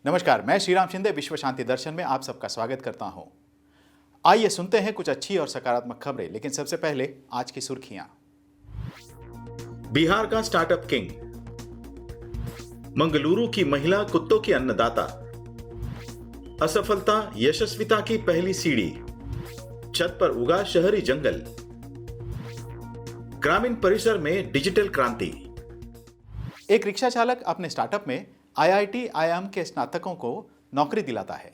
नमस्कार, मैं श्रीराम शिंदे विश्व शांति दर्शन में आप सबका स्वागत करता हूं। आइए सुनते हैं कुछ अच्छी और सकारात्मक खबरें, लेकिन सबसे पहले आज की सुर्खियां। बिहार का स्टार्टअप किंग, मंगलुरु की महिला कुत्तों की अन्नदाता, असफलता यशस्विता की पहली सीढ़ी, छत पर उगा शहरी जंगल, ग्रामीण परिसर में डिजिटल क्रांति। एक रिक्शा चालक अपने स्टार्टअप में IIT IIM के स्नातकों को नौकरी दिलाता है।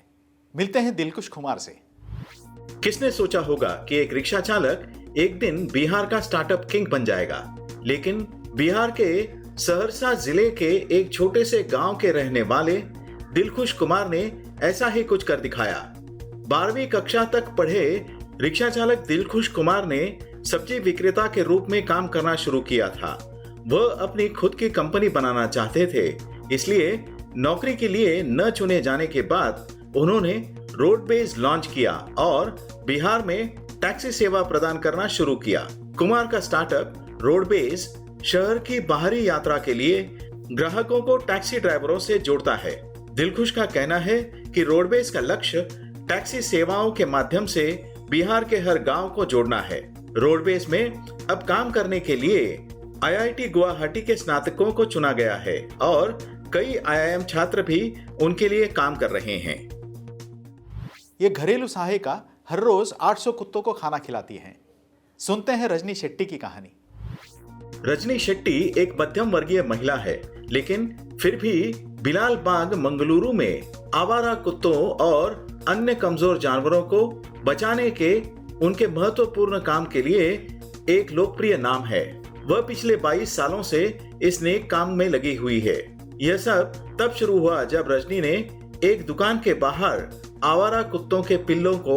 मिलते हैं दिलखुश कुमार से। किसने सोचा होगा कि एक रिक्शा चालक एक दिन बिहार का स्टार्टअप किंग बन जाएगा, लेकिन बिहार के सहरसा जिले के एक छोटे से गांव के रहने वाले दिलखुश कुमार ने ऐसा ही कुछ कर दिखाया। 12वीं कक्षा तक पढ़े रिक्शा चालक दिलखुश कुमार ने सब्जी विक्रेता के रूप में काम करना शुरू किया था। वह अपनी खुद की कंपनी बनाना चाहते थे, इसलिए नौकरी के लिए न चुने जाने के बाद उन्होंने रोडवेज लॉन्च किया और बिहार में टैक्सी सेवा प्रदान करना शुरू किया। कुमार का स्टार्टअप रोडवेज शहर की बाहरी यात्रा के लिए ग्राहकों को टैक्सी ड्राइवरों से जोड़ता है। दिलखुश का कहना है कि रोडवेज का लक्ष्य टैक्सी सेवाओं के माध्यम से बिहार के हर गांव को जोड़ना है। रोडवेज में अब काम करने के लिए IIT गुवाहाटी के स्नातकों को चुना गया है और कई IIM छात्र भी उनके लिए काम कर रहे हैं। ये घरेलू सहायिका हर रोज 800 कुत्तों को खाना खिलाती हैं। सुनते हैं रजनी शेट्टी की कहानी। रजनी शेट्टी एक मध्यम वर्गीय महिला है, लेकिन फिर भी बिलाल बाग मंगलुरु में आवारा कुत्तों और अन्य कमजोर जानवरों को बचाने के उनके महत्वपूर्ण काम के लिए एक लोकप्रिय नाम है। वह पिछले 22 सालों से इस नेक काम में लगी हुई है। यह सब तब शुरू हुआ जब रजनी ने एक दुकान के बाहर आवारा कुत्तों के पिल्लों को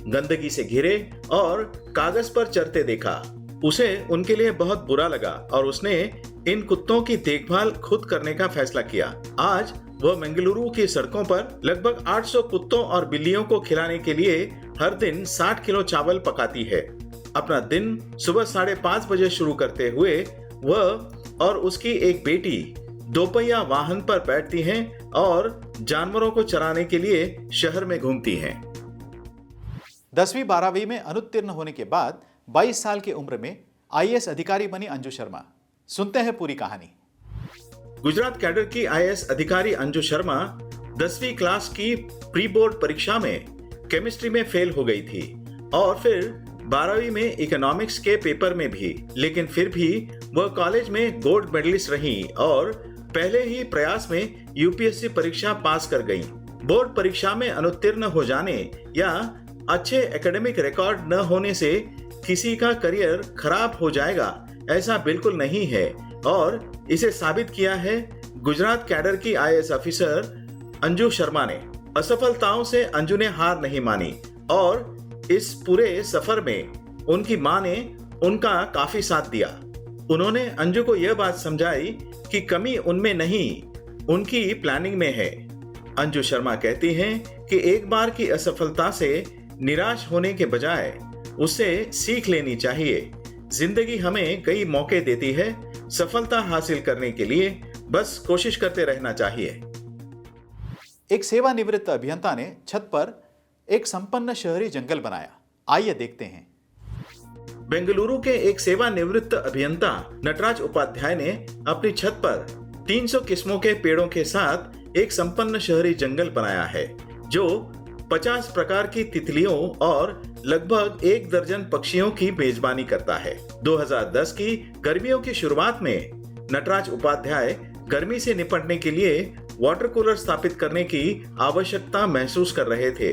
गंदगी से घिरे और कागज पर चरते देखा। उसे उनके लिए बहुत बुरा लगा और उसने इन कुत्तों की देखभाल खुद करने का फैसला किया। आज वह मंगलुरु की सड़कों पर लगभग 800 कुत्तों और बिल्लियों को खिलाने के लिए हर दिन 60 किलो चावल पकाती है। अपना दिन सुबह 5:30 बजे शुरू करते हुए वह और उसकी एक बेटी दोपहिया वाहन पर बैठती हैं और जानवरों को चराने के लिए शहर में घूमती हैं। 10वीं 12वीं में अनुत्तीर्ण होने के बाद 22 साल की उम्र में IAS अधिकारी बनी अंजू शर्मा। सुनते हैं पूरी कहानी। गुजरात कैडर की IAS अधिकारी अंजू शर्मा 10वीं क्लास की प्री बोर्ड परीक्षा में केमिस्ट्री में फेल हो गई थी और फिर 12वीं में इकोनॉमिक्स के पेपर में भी, लेकिन फिर भी वह कॉलेज में गोल्ड मेडलिस्ट रही और पहले ही प्रयास में UPSC परीक्षा पास कर गईं। बोर्ड परीक्षा में अनुत्तीर्ण हो जाने या अच्छे एकेडमिक रिकॉर्ड न होने से किसी का करियर खराब हो जाएगा, ऐसा बिल्कुल नहीं है और इसे साबित किया है गुजरात कैडर की IAS ऑफिसर अंजू शर्मा ने। असफलताओं से अंजू ने हार नहीं मानी और इस पूरे सफर में उनकी मां ने उनका काफी साथ दिया। उन्होंने अंजू को यह बात समझाई कि कमी उनमें नहीं, उनकी प्लानिंग में है। अंजू शर्मा कहती हैं कि एक बार की असफलता से निराश होने के बजाय उससे सीख लेनी चाहिए। जिंदगी हमें कई मौके देती है, सफलता हासिल करने के लिए बस कोशिश करते रहना चाहिए। एक सेवानिवृत्त अभियंता ने छत पर एक संपन्न शहरी जंगल बनाया। आइए देखते हैं। बेंगलुरु के एक सेवानिवृत्त अभियंता नटराज उपाध्याय ने अपनी छत पर 300 किस्मों के पेड़ों के साथ एक संपन्न शहरी जंगल बनाया है, जो 50 प्रकार की तितलियों और लगभग 1 दर्जन पक्षियों की मेजबानी करता है। 2010 की गर्मियों की शुरुआत में नटराज उपाध्याय गर्मी से निपटने के लिए वाटर कूलर स्थापित करने की आवश्यकता महसूस कर रहे थे,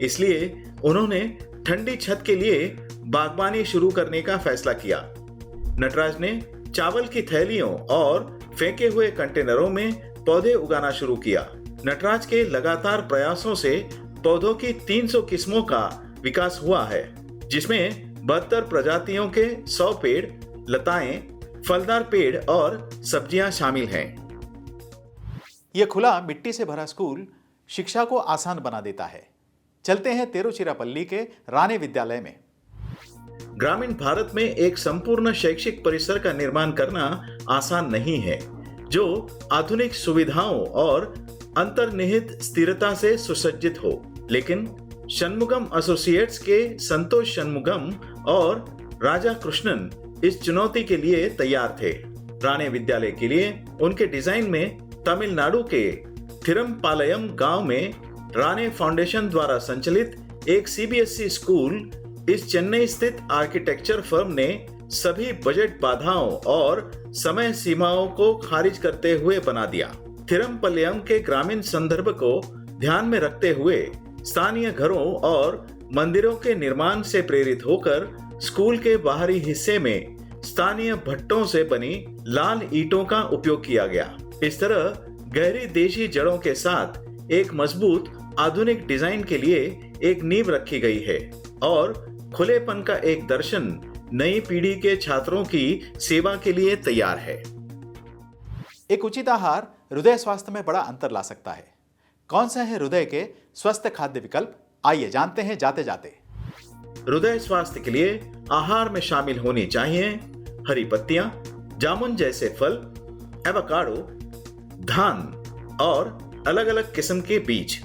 इसलिए उन्होंने ठंडी छत के लिए बागबानी शुरू करने का फैसला किया। नटराज ने चावल की थैलियों और फेंके हुए कंटेनरों में पौधे उगाना शुरू किया। नटराज के लगातार प्रयासों से पौधों की 300 किस्मों का विकास हुआ है, जिसमें 72 प्रजातियों के 100 पेड़, लताएं, फलदार पेड़ और सब्जियां शामिल हैं। यह खुला मिट्टी से भरा स्कूल शिक्षा को आसान बना देता है। चलते हैं तिरुचिरापल्ली के राणे विद्यालय में। ग्रामीण भारत में एक संपूर्ण शैक्षिक परिसर का निर्माण करना आसान नहीं है, जो आधुनिक सुविधाओं और अंतर्निहित स्थिरता से सुसज्जित हो। लेकिन षणमुगम एसोसिएट्स के संतोष षणमुगम और राजा कृष्णन इस चुनौती के लिए तैयार थे। राणे विद्यालय के लिए उनके डिजाइन में तमिलनाडु के थिरमपालयम गांव में राणे फाउंडेशन द्वारा संचालित एक सीबीएसई स्कूल इस चेन्नई स्थित आर्किटेक्चर फर्म ने सभी बजट बाधाओं और समय सीमाओं को खारिज करते हुए बना दिया। थिरमपल्लियम के ग्रामीण संदर्भ को ध्यान में रखते हुए स्थानीय घरों और मंदिरों के निर्माण से प्रेरित होकर स्कूल के बाहरी हिस्से में स्थानीय भट्टों से बनी लाल ईंटों का उपयोग किया गया। इस तरह गहरी देशी जड़ों के साथ एक मजबूत आधुनिक डिजाइन के लिए एक नींव रखी गई है और खुलेपन का एक दर्शन नई पीढ़ी के छात्रों की सेवा के लिए तैयार है। एक उचित आहार हृदय स्वास्थ्य में बड़ा अंतर ला सकता है। कौन से हैं हृदय के स्वस्थ खाद्य विकल्प? आइए जानते हैं जाते जाते। हृदय स्वास्थ्य के लिए आहार में शामिल होनी चाहिए हरी पत्तियां, जामुन जैसे फल, एवोकाडो, धान और अलग अलग किस्म के बीज।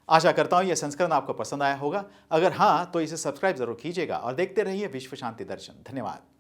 आशा करता हूं यह संस्करण आपको पसंद आया होगा। अगर हां तो इसे सब्सक्राइब जरूर कीजिएगा और देखते रहिए विश्व शांति दर्शन। धन्यवाद।